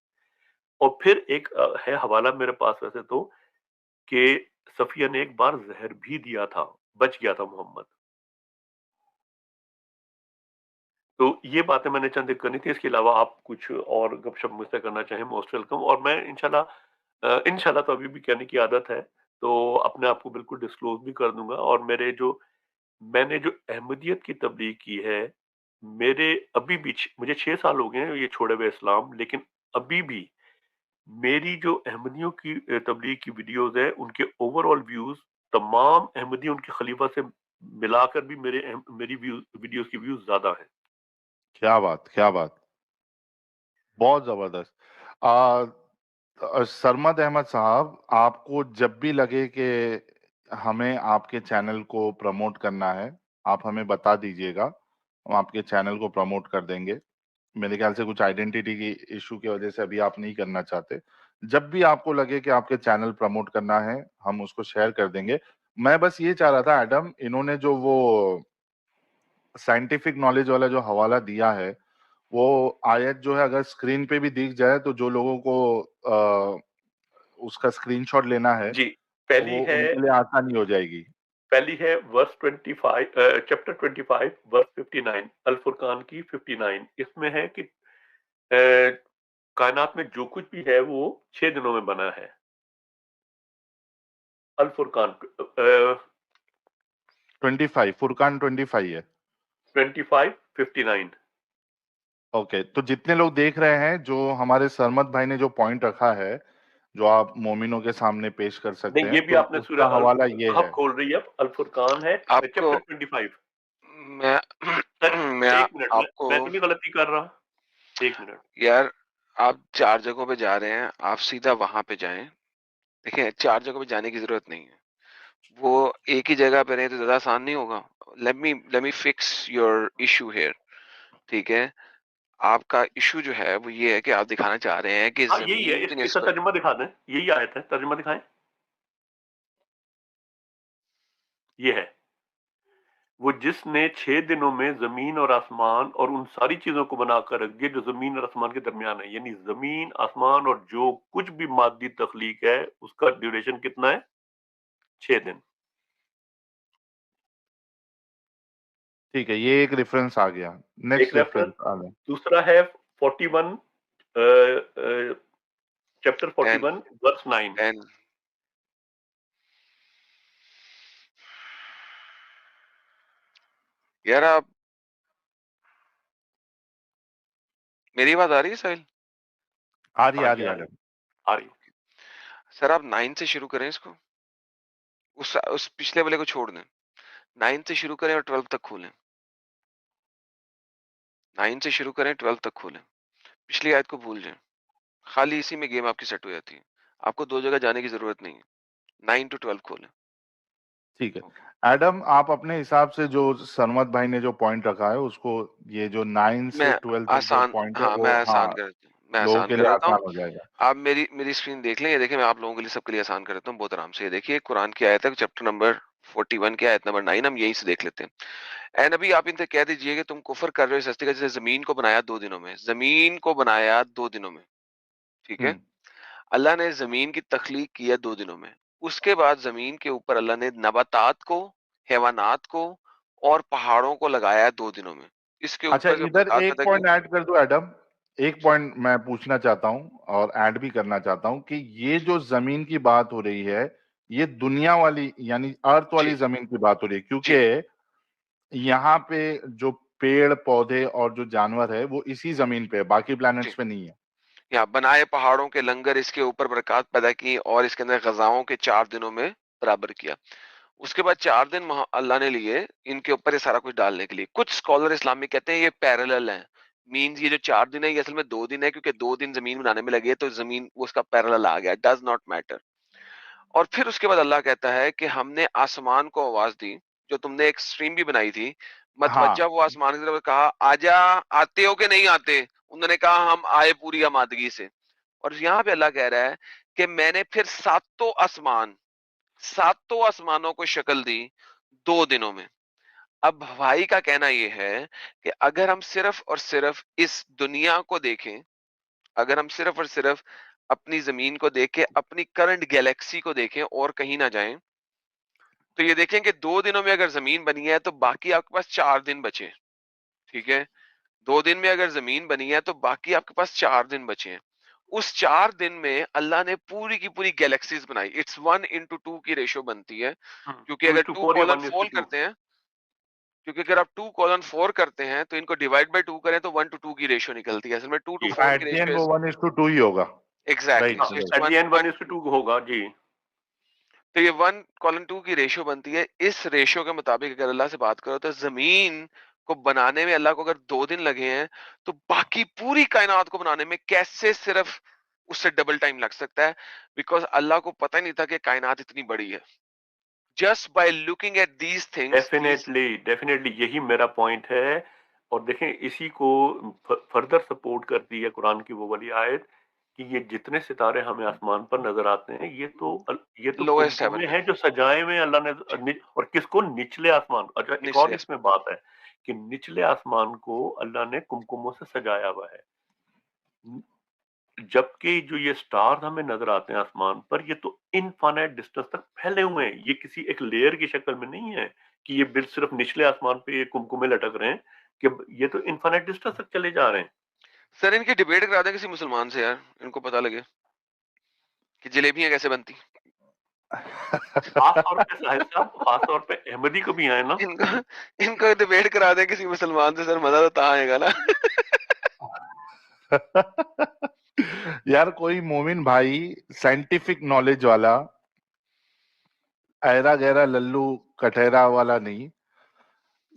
Speaker 3: اور پھر ایک ہے حوالہ میرے پاس ویسے تو، کہ صفیہ نے ایک بار زہر بھی دیا تھا، بچ گیا تھا محمد. تو یہ باتیں میں نے چند ایک کرنی تھی. اس کے علاوہ آپ کچھ اور گپ شپ مجھ سے کرنا چاہیں، موسٹ ویلکم. اور میں انشاءاللہ تو ابھی بھی کہنے کی عادت ہے تو اپنے آپ کو بالکل ڈسکلوز بھی کر دوں گا. اور میں نے جو احمدیت کی تبلیغ کی ہے، ابھی بھی مجھے 6 سال ہو گئے ہیں یہ چھوڑے ہوئے اسلام، لیکن ابھی بھی میری جو احمدیوں کی تبلیغ کی ویڈیوز ہیں، ان کے اوور آل ویوز تمام احمدی ان کے خلیفہ سے ملا کر بھی میری ویڈیوز کی ویوز زیادہ ہیں.
Speaker 2: کیا بات، کیا بات، بہت زبردست. سرمد احمد صاحب، آپ کو جب بھی لگے کہ ہمیں آپ کے چینل کو پروموٹ کرنا ہے، آپ ہمیں بتا دیجئے گا، ہم آپ کے چینل کو پروموٹ کر دیں گے. میرے خیال سے کچھ آئیڈینٹی کی ایشو کی وجہ سے ابھی آپ نہیں کرنا چاہتے. جب بھی آپ کو لگے کہ آپ کے چینل پروموٹ کرنا ہے، ہم اس کو شیئر کر دیں گے. میں بس یہ چاہ رہا تھا ایڈم، انہوں نے جو وہ سائنٹیفک نالج والا جو حوالہ دیا ہے، وہ آیت جو ہے اگر اسکرین پہ بھی دکھ جائے تو جو لوگوں کو اس کا اسکرین شاٹ لینا ہے
Speaker 3: جی،
Speaker 2: تو وہ ان کے لیے آسانی ہو جائے گی.
Speaker 3: پہلی ہے ورس 25 چیپٹر 25 ورس 59 الفرقان کی 59. اس میں ہے کہ کائنات میں جو کچھ بھی ہے وہ 6 دنوں میں بنا ہے. الفرقان
Speaker 2: 25 فرقان 25 ہے.
Speaker 3: 25:59.
Speaker 2: اوکے، تو جتنے لوگ دیکھ رہے ہیں، جو ہمارے سرمد بھائی نے جو پوائنٹ رکھا ہے جو آپ مومنوں کے سامنے پیش کر سکتے
Speaker 3: نہیں،
Speaker 2: ہیں،
Speaker 3: یہ بھی
Speaker 2: تو
Speaker 3: آپ نے
Speaker 2: اس
Speaker 3: سورہ
Speaker 2: کا حوالہ یہ ہے.
Speaker 3: الکہف کھول رہی ہے. الفرقان ہے
Speaker 4: آپ کو
Speaker 3: چیپٹر 25.
Speaker 4: میں میں
Speaker 3: ایک منٹ،
Speaker 4: آپ کو
Speaker 3: میں تو نہیں غلطی کر رہا. ایک منٹ.
Speaker 4: یار، آپ 4 جگہوں پہ جا رہے ہیں، آپ سیدھا وہاں پہ جائیں. دیکھیں 4 جگہوں پہ جانے کی ضرورت نہیں ہے. وہ ایک ہی جگہ پہ رہے تو زیادہ آسان نہیں ہوگا. Let me fix your issue here. ٹھیک ہے، آپ کا ایشو جو ہے وہ یہ ہے کہ آپ دکھانا چاہ رہے ہیں کہ
Speaker 3: ہاں یہی ہے،
Speaker 4: زمین کی
Speaker 3: اس کا
Speaker 4: نسبت.
Speaker 3: ترجمہ دکھا دیں. یہی آیت ہے، ترجمہ دکھائیں. یہ ہے وہ جس نے 6 دنوں میں زمین اور آسمان اور ان ساری چیزوں کو بنا کر رکھ دیا جو زمین اور آسمان کے درمیان ہے. یعنی زمین، آسمان اور جو کچھ بھی مادی تخلیق ہے اس کا ڈیوریشن کتنا ہے؟ 6 دن.
Speaker 2: ٹھیک ہے، یہ ایک ریفرنس آ گیا.
Speaker 3: ایک
Speaker 2: نیکسٹ
Speaker 3: ریفرنس.
Speaker 2: ریفرنس آ گیا.
Speaker 3: دوسرا ہے 41 چیپٹر 41 ورس 9.
Speaker 4: یار آپ، میری بات آ رہی ہے ساحل؟
Speaker 2: آ رہی آ رہی.
Speaker 4: سر آپ 9 سے شروع کریں اس کو، اس پچھلے والے کو چھوڑ دیں. 9 سے شروع کریں اور 12 تک کھولیں. 9 سے شروع کریں، 12 تک کھولیں. پچھلی آیت کو بھول جائیں. خالی اسی میں گیم آپ کی سیٹ ہو جاتی ہے. آپ کو 2 جگہ جانے کی ضرورت نہیں ہے. 9 to 12 کھولیں.
Speaker 2: ٹھیک ہے ایڈم، آپ اپنے حساب سے جو سرمد بھائی نے جو پوائنٹ رکھا ہے اس کو، یہ جو 9
Speaker 4: میں
Speaker 2: سے 12 تک جو
Speaker 4: آسان،
Speaker 2: پوائنٹ ہے
Speaker 4: ہاں
Speaker 2: وہ،
Speaker 4: میں
Speaker 2: ہاں،
Speaker 4: آسان کر دیتا ہوں، میں
Speaker 2: لوگوں
Speaker 4: آسان
Speaker 2: کے
Speaker 4: کر
Speaker 2: لیے
Speaker 4: دیتا ہوں.
Speaker 2: آسان ہو جائے گا.
Speaker 4: آپ میری اسکرین دیکھ لیں. یہ دیکھیں، میں آپ لوگوں کے لیے، سب کے لیے آسان کر دیتا ہوں بہت آرام سے. یہ دیکھیے قرآن کی آیت ہے چیپٹر نمبر 41 کی آیت نمبر 9. ہم یہی سے دیکھ لیتے ہیں. اے نبی، آپ ان سے کہہ دیجئے کہ تم کفر کر رہے ہو اس ہستی کا جسے زمین کو بنایا 2 دنوں میں. زمین کو بنایا 2 دنوں میں. ٹھیک ہے، اللہ نے زمین کی تخلیق کی ہے 2 دنوں میں. اس کے بعد زمین کے اوپر اللہ نے نباتات کو، حیوانات کو اور پہاڑوں کو لگایا 2 دنوں میں. اس کے
Speaker 2: اچھا،
Speaker 4: اوپر جو
Speaker 2: ادھر
Speaker 4: برکات
Speaker 2: ایک
Speaker 4: پیدا کی.
Speaker 2: پوائنٹ ایڈ کر دو ایڈم. ایک پوائنٹ میں پوچھنا چاہتا ہوں اور ایڈ بھی کرنا چاہتا ہوں کہ یہ جو زمین کی بات ہو رہی ہے، یہ دنیا والی یعنی ارتھ والی
Speaker 4: جی
Speaker 2: زمین کی بات ہو رہی ہے،
Speaker 4: جی
Speaker 2: کیونکہ یہاں پہ جو پیڑ پودے اور جو جانور ہے وہ اسی زمین پہ ہے، باقی
Speaker 4: جی،
Speaker 2: پلانٹس پہ نہیں ہے.
Speaker 4: یہاں بنائے پہاڑوں کے لنگر، اس کے اوپر برکات پیدا کی اور اس کے اندر غذاؤں کے 4 دنوں میں برابر کیا. اس کے بعد 4 دن اللہ نے لیے ان کے اوپر یہ سارا کچھ ڈالنے کے لیے. کچھ اسکالر اسلامی کہتے ہیں یہ پیرالل ہیں، مینز یہ جو 4 دن ہے یہ اصل میں 2 دن ہے, کیونکہ 2 دن زمین بنانے میں لگے تو زمین اس کا پیرالل آ گیا, ڈز ناٹ میٹر. اور پھر اس کے بعد اللہ کہتا ہے کہ ہم نے آسمان کو آواز دی, جو تم نے ایک سٹریم بھی بنائی تھی,
Speaker 2: ہاں
Speaker 4: متوجہ وہ آسمان کی طرف کہا آجا, آتے ہو کہ نہیں آتے, انہوں نے کہا ہم آئے پوری آمادگی سے. اور یہاں پہ اللہ کہہ رہا ہے کہ میں نے پھر ساتوں آسمانوں کو شکل دی 2 دنوں میں. اب بھائی کا کہنا یہ ہے کہ اگر ہم صرف اور صرف اس دنیا کو دیکھیں, اگر ہم صرف اور صرف اپنی زمین کو دیکھیں, اپنی کرنٹ گیلیکسی کو دیکھیں اور کہیں نہ جائیں, تو یہ دیکھیں کہ 2 دنوں میں اگر زمین بنی ہے تو باقی آپ کے پاس 4 دن بچے. ٹھیک ہے, 2 دن میں اگر زمین بنی ہے تو باقی آپ کے پاس 4 دن بچے ہیں. اس 4 دن میں اللہ نے پوری کی پوری گیلیکسیز بنائی. اٹس 1:2 کی ریشو بنتی ہے, کیونکہ اگر
Speaker 3: 2:4 یا 1:2.
Speaker 4: کیونکہ اگر آپ 2:4 کرتے ہیں تو ان کو ڈیوائڈ بائی 2 کریں تو 1:2 کی ریشو نکلتی ہے. اصل میں 2:4 کی
Speaker 2: ایٹ دی اینڈ
Speaker 4: ریشو
Speaker 2: وہ 1:2 ہی ہوگا.
Speaker 4: Exactly,
Speaker 2: right
Speaker 4: so it's
Speaker 3: at the end 1:2 ہوگا جی.
Speaker 4: تو یہ 1:2 کی ریشو بنتی ہے. اس ریشو کے مطابق اگر اللہ سے بات کرو تو زمین کو بنانے میں اللہ کو اگر 2 دن لگے ہیں تو باقی پوری کائنات کو بنانے میں کیسے صرف اس سے ڈبل ٹائم لگ سکتا ہے, بیکاز اللہ کو پتہ نہیں تھا کہ کائنات اتنی بڑی ہے. Just by looking at these things,
Speaker 3: definitely یہی میرا پوائنٹ ہے. اور دیکھیں اسی کو فردر سپورٹ کرتی ہے قرآن کی وہ والی آیت کہ یہ جتنے ستارے ہمیں آسمان پر نظر آتے ہیں یہ تو
Speaker 4: لوئسٹ
Speaker 3: کمکمے
Speaker 4: ہیون میں,
Speaker 3: ہیں جو سجائے ہوئے اللہ نے, اور کس کو, نچلے آسمان. اچھا ایک اور
Speaker 4: نچلے
Speaker 3: اس میں بات ہے کہ نچلے آسمان کو اللہ نے کمکموں سے سجایا ہوا ہے, جبکہ جو یہ سٹارز ہمیں نظر آتے ہیں آسمان پر یہ تو انفائنائٹ ڈسٹینس تک پھیلے ہوئے ہیں. یہ کسی ایک لیئر کی شکل میں نہیں ہے کہ یہ صرف نچلے آسمان پہ یہ کمکمے لٹک رہے ہیں, کہ یہ تو انفائنائٹ ڈسٹینس تک چلے جا رہے ہیں.
Speaker 4: سر ان کی ڈیبیٹ کرا دیں کسی مسلمان سے یار, ان کو پتہ لگے کہ جلیبیاں کیسے بنتی.
Speaker 3: خاص طور پہ ساحل صاحب, خاص طور پہ احمدی کو بھی آئے نا,
Speaker 4: ان کو ڈیبیٹ کرا دیں کسی مسلمان سے, سر مزہ تو تا آئے گا نا.
Speaker 2: یار کوئی مومن بھائی سائنٹیفک نالج والا, ایرا گیرا للو کٹہرا والا نہیں,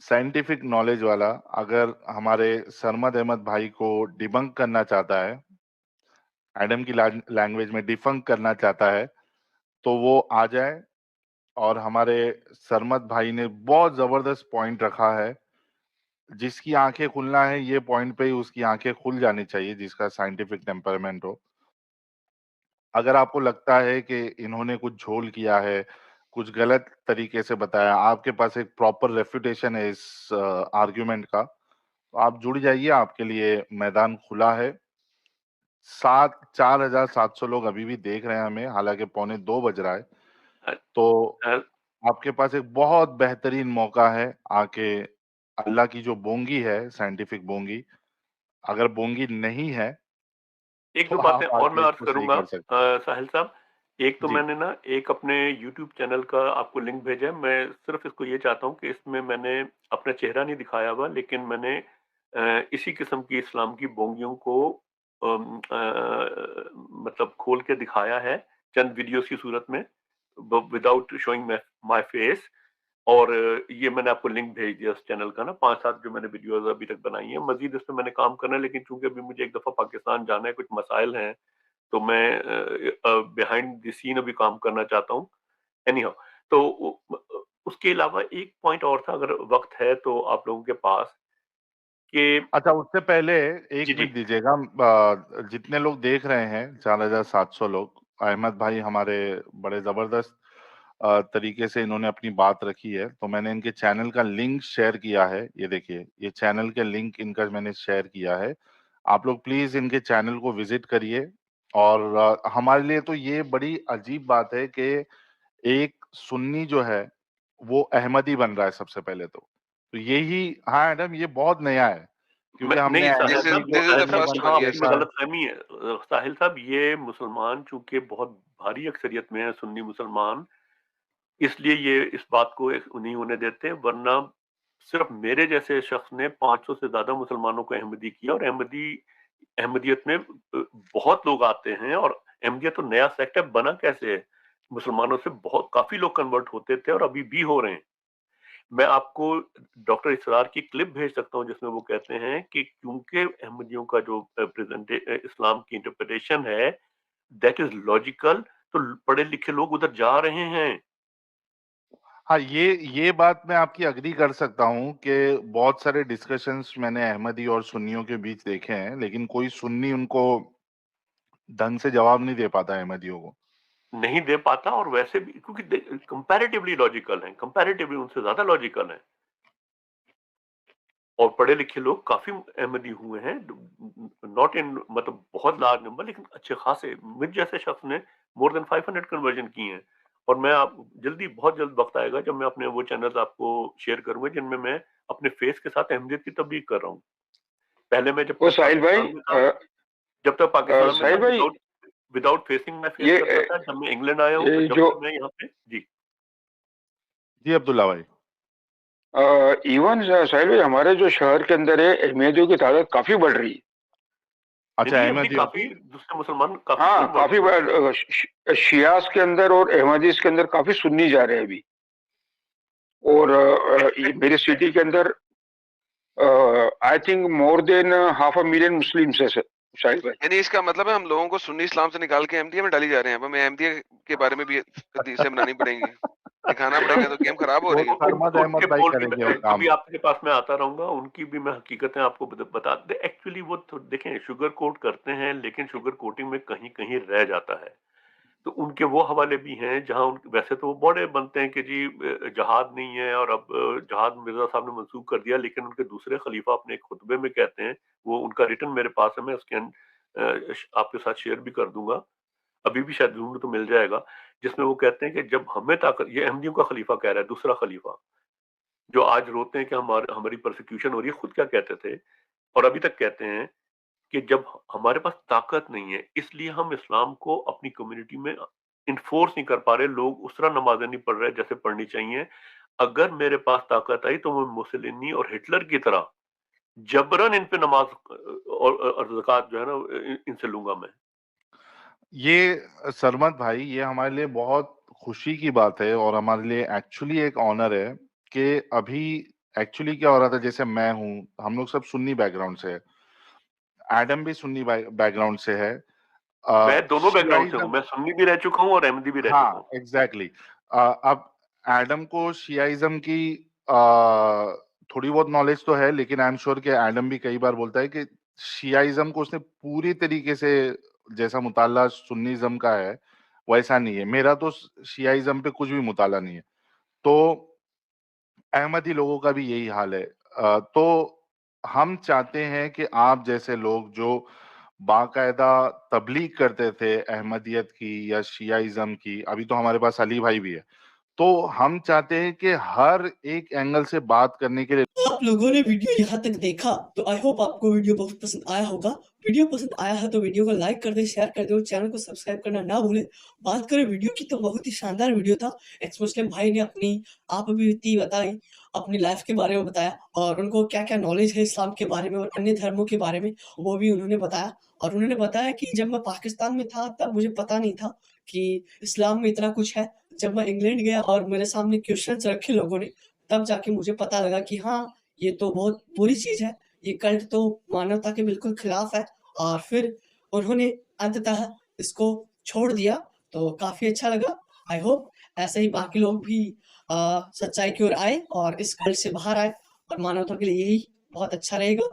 Speaker 2: سائنٹیفک نالج والا اگر ہمارے سرمد احمد بھائی کو ڈیبنک کرنا چاہتا ہے, ایڈم کی لینگویج میں ڈیفنک کرنا چاہتا ہے, تو وہ آ جائے. اور ہمارے سرمد بھائی نے بہت زبردست پوائنٹ رکھا ہے, جس کی آنکھیں کھلنا ہے یہ پوائنٹ پہ ہی اس کی آنکھیں کھل جانی چاہیے, جس کا سائنٹیفک ٹیمپرمنٹ ہو. اگر آپ کو لگتا ہے کہ انہوں نے کچھ جھول کیا ہے, کچھ غلط طریقے سے بتایا, آپ کے پاس ایک پراپر ریفیوٹیشن ہے اس آرگیومنٹ کا, تو آپ جڑ جائیے, آپ کے لیے میدان کھلا ہے. 4,700 لوگ ابھی بھی دیکھ رہے ہیں ہمیں, حالانکہ 1:45 بج رہا ہے. تو آپ کے پاس ایک بہت بہترین موقع ہے آ کے اللہ کی جو بونگی ہے, سائنٹیفک بونگی, اگر بونگی نہیں ہے
Speaker 3: ایک
Speaker 2: تو
Speaker 3: دو باتیں
Speaker 2: آپ آ
Speaker 3: اور
Speaker 2: کے
Speaker 3: میں
Speaker 2: اس
Speaker 3: عرض
Speaker 2: کو صحیح
Speaker 3: کروں گا
Speaker 2: کر سکتے ہیں.
Speaker 3: ساحل صاحب. ایک تو
Speaker 2: جی
Speaker 3: میں نے نا ایک اپنے یوٹیوب چینل کا آپ کو لنک بھیجا ہے, میں صرف اس کو یہ چاہتا ہوں کہ اس میں نے اپنا چہرہ نہیں دکھایا ہوا, لیکن میں نے اسی قسم کی اسلام کی بونگیوں کو مطلب کھول کے دکھایا ہے چند ویڈیوز کی صورت میں, وداؤٹ شوئنگ مائی فیس. اور یہ میں نے آپ کو لنک بھیج دیا اس چینل کا نا, 5-7 جو میں نے ویڈیوز ابھی تک بنائی ہیں. مزید اس پہ میں نے کام کرنا ہے, لیکن چونکہ ابھی مجھے ایک دفعہ پاکستان جانا ہے, کچھ مسائل ہیں, تو میں بیہائنڈ دی سین ابھی کام کرنا چاہتا ہوں. اینی ہاؤ, تو اس کے علاوہ ایک پوائنٹ اور تھا, اگر وقت ہے تو آپ لوگوں کے پاس, کہ
Speaker 2: اچھا اس سے پہلے
Speaker 3: جی
Speaker 2: 1
Speaker 3: جی
Speaker 2: منٹ دیجیے گا. جتنے لوگ دیکھ رہے ہیں 4,700 لوگ, احمد بھائی ہمارے بڑے زبردست طریقے سے انہوں نے اپنی بات رکھی ہے, تو میں نے ان کے چینل کا لنک شیئر کیا ہے. یہ دیکھیے, یہ چینل کے لنک ان کا میں نے شیئر کیا ہے. آپ لوگ پلیز ان کے چینل کو وزٹ کریے. اور ہمارے لیے تو یہ بڑی عجیب بات ہے کہ ایک سنی جو ہے وہ احمدی بن رہا ہے سب سے پہلے. تو یہی, ہاں ایڈم, یہ بہت نیا ہے, کیونکہ ہم نے
Speaker 3: نہیں
Speaker 4: This
Speaker 3: ساحل
Speaker 4: is
Speaker 3: صاحب,
Speaker 2: احمدی کو
Speaker 4: this is the
Speaker 2: Sunni
Speaker 4: first
Speaker 2: bin
Speaker 4: one,
Speaker 3: ہاں
Speaker 2: کے
Speaker 3: آپ
Speaker 4: yes.
Speaker 3: میں
Speaker 2: دیکھا ہے.
Speaker 3: غلط فہمی ہے ساحل صاحب. یہ مسلمان چونکہ بہت بھاری اکثریت میں ہیں, سنی مسلمان, اس لیے یہ اس بات کو نہیں ہونے دیتے, ورنہ صرف میرے جیسے شخص نے 500 سے زیادہ مسلمانوں کو احمدی کیا. اور احمدیت میں بہت لوگ آتے ہیں, اور احمدیت تو نیا سیکٹ ہے, بنا کیسے ہے, مسلمانوں سے کافی لوگ کنورٹ ہوتے تھے اور ابھی بھی ہو رہے ہیں. मैं आपको डॉक्टर इसरार की क्लिप भेज सकता हूँ जिसमें वो कहते हैं कि क्योंकि अहमदियों का जो इस्लाम की इंटरप्रिटेशन है दैट इज लॉजिकल, तो पढ़े लिखे लोग उधर जा रहे हैं।
Speaker 2: हाँ, ये बात मैं आपकी एग्री कर सकता हूँ कि बहुत सारे डिस्कशंस मैंने अहमदी और सुन्नियों के बीच देखे हैं, लेकिन कोई सुन्नी उनको ढंग से जवाब नहीं दे पाता अहमदियों को।
Speaker 3: नहीं दे पाता, और वैसे भी क्योंकि कंपैरेटिवली लॉजिकल हैं, कंपैरेटिवली उनसे ज्यादा लॉजिकल हैं, और पढ़े लिखे लोग काफी अहमदी हुए हैं, नॉट इन मतलब बहुत लार्ज नंबर, लेकिन अच्छे खासे मुझ जैसे शख्स ने मोर देन 500 कन्वर्जन किए हैं। और मैं आप बहुत जल्द वक्त आएगा जब मैं अपने वो चैनल्स आपको शेयर करूंगा जिनमें मैं अपने फेस के साथ अहमदियत की तबलीग कर रहा हूँ। पहले मैं जब
Speaker 5: वो
Speaker 3: तक
Speaker 5: साहिल भाई,
Speaker 3: पाकिस्तान में था, जब तक पाकिस्तान में
Speaker 5: साहिल
Speaker 3: था,
Speaker 5: भाई,
Speaker 3: विदाउट फेसिंग मैं फेस
Speaker 5: ये
Speaker 3: करता था। जब मैं इंग्लैंड आया हूँ,
Speaker 5: ये
Speaker 3: जब
Speaker 5: जो
Speaker 3: से मैं यहाँ पे जी
Speaker 2: जी अब्दुल्ला भाई।
Speaker 5: इवन साहिल भाई, हमारे जो शहर के अंदर है अहमदियों की तादाद काफी बढ़ रही है।
Speaker 2: अच्छा,
Speaker 3: नहीं,
Speaker 2: अहमदियों
Speaker 3: काफी
Speaker 2: की?
Speaker 3: दूसरे मुसलमान काफी
Speaker 5: हाँ,
Speaker 3: लोग बढ़
Speaker 5: काफी
Speaker 3: रहे हैं।
Speaker 5: शियास के अंदर और अहमदीस के अंदर काफी सुन्नी जा रहे हैं अभी। और मेरी सिटी के अंदर I think more than 500,000 Muslims है शाहिद भाई।
Speaker 4: यानी इसका मतलब है हम लोगों को सुन्नी इस्लाम से निकाल के अहमदिया में डाली जा रहे हैं। अब हमें अहमदिया के बारे में भी हदीसें बनानी पड़ेंगी, दिखाना पड़ेगा, तो गेम खराब हो
Speaker 2: वो
Speaker 4: रही है।
Speaker 2: सरमद
Speaker 3: उनके
Speaker 2: अहमद भाई
Speaker 3: बोल भी
Speaker 2: करेंगे वो काम।
Speaker 3: कभी आपके पास मैं आता रहूंगा, उनकी भी मैं हकीकतें आपको बता दे। एक्चुअली वो तो देखें शुगर कोट करते हैं, लेकिन शुगर कोटिंग में कहीं कहीं रह जाता है। तो उनके वो हवाले भी हैं जहां वैसे तो वो बड़े बनते हैं कि जी जहाद नहीं है, और अब जहाद मिर्जा साहब ने मंसूख कर दिया, लेकिन उनके दूसरे खलीफा अपने एक खुतबे में कहते हैं, वो उनका रिटर्न मेरे पास है, मैं उसके आपके साथ शेयर भी कर दूंगा, अभी भी शायद ढूंढ तो मिल जाएगा, जिसमें वो कहते हैं कि जब हमें ताकत, ये अहमदियों का खलीफा कह रहा है, दूसरा खलीफा जो आज रोते हैं कि हमारी प्रोसिक्यूशन हो रही है, खुद क्या कहते थे और अभी तक कहते हैं कि जब हमारे पास ताकत नहीं है, इसलिए हम इस्लाम को अपनी कम्युनिटी में इन्फोर्स नहीं कर पा रहे, लोग उस तरह नमाजें नहीं पढ़ रहे जैसे पढ़नी चाहिए। अगर मेरे पास ताकत आई तो मैं मुसलिनी और हिटलर की तरह जबरन इन पे नमाज और ज़कात जो है ना इनसे लूंगा मैं।
Speaker 2: ये सरमद भाई, ये हमारे लिए बहुत खुशी की बात है और हमारे लिए एक्चुअली एक ऑनर है कि अभी एक्चुअली क्या हो रहा था, जैसे मैं हूँ, हम लोग सब सुन्नी बैकग्राउंड से है, एडम भी सुन्नी बैकग्राउंड से है।
Speaker 3: मैं दोनों बैकग्राउंड से हूँ,
Speaker 2: शियाइज्म,
Speaker 3: मैं सुन्नी भी रह चुका हूँ और अहमदी भी रह चुका
Speaker 2: हाँ
Speaker 3: हूँ।
Speaker 2: एग्जैक्टली। अब एडम को शियाइज्म की थोड़ी बहुत नॉलेज तो है, लेकिन आई एम श्योर कि एडम भी कई बार बोलता है कि शियाइज्म को उसने पूरी तरीके से, जैसा मुताला सुन्नीज्म का है वैसा नहीं है। मेरा तो शियाइज्म पे कुछ भी मुताला नहीं है, तो अहमदी लोगों का भी यही हाल है। तो हम चाहते हैं कि आप जैसे लोग जो बाकायदा तबलीग करते थे अहमदियत की या शियाइज्म की, अभी तो हमारे पास अली भाई भी है, तो हम चाहते हैं कि हर एक एंगल से बात करने के लिए।
Speaker 1: आप लोगों ने वीडियो यहाँ तक देखा तो आई होप आपको वीडियो बहुत पसंद आया होगा। वीडियो पसंद आया है तो वीडियो को लाइक कर दे, शेयर कर दे और चैनल को सब्सक्राइब करना ना भूले। बात करें वीडियो की तो बहुत ही शानदार वीडियो था। एक्स मुस्लिम भाई ने अपनी आप बीती बताई, अपनी लाइफ के बारे में बताया और उनको क्या-क्या नॉलेज है इस्लाम के बारे में और अन्य धर्मों के बारे में, वो भी उन्होंने बताया। और उन्होंने बताया कि जब मैं पाकिस्तान में था तब मुझे पता नहीं था कि इस्लाम में इतना कुछ है। जब मैं इंग्लैंड गया और मेरे सामने क्वेश्चन्स रखे लोगों ने, तब जाके मुझे पता लगा कि हाँ, ये तो बहुत बुरी चीज़ है, ये कल्ट तो मानवता के बिल्कुल खिलाफ है। और फिर उन्होंने अंततः इसको छोड़ दिया, तो काफ़ी अच्छा लगा। आई होप ऐसे ही बाकी लोग भी सच्चाई की ओर आए और इस कल्ट से बाहर आए और मानवता के लिए यही बहुत अच्छा रहेगा।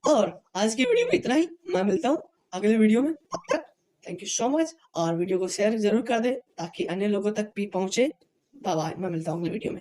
Speaker 1: और आज की वीडियो में इतना ही, मैं मिलता हूँ अगले वीडियो में, तब तक थैंक यू सो मच और वीडियो को शेयर ज़रूर कर दें ताकि अन्य लोगों तक भी पहुँचे। बाय बाय, मैं मिलता हूँ अगले वीडियो में।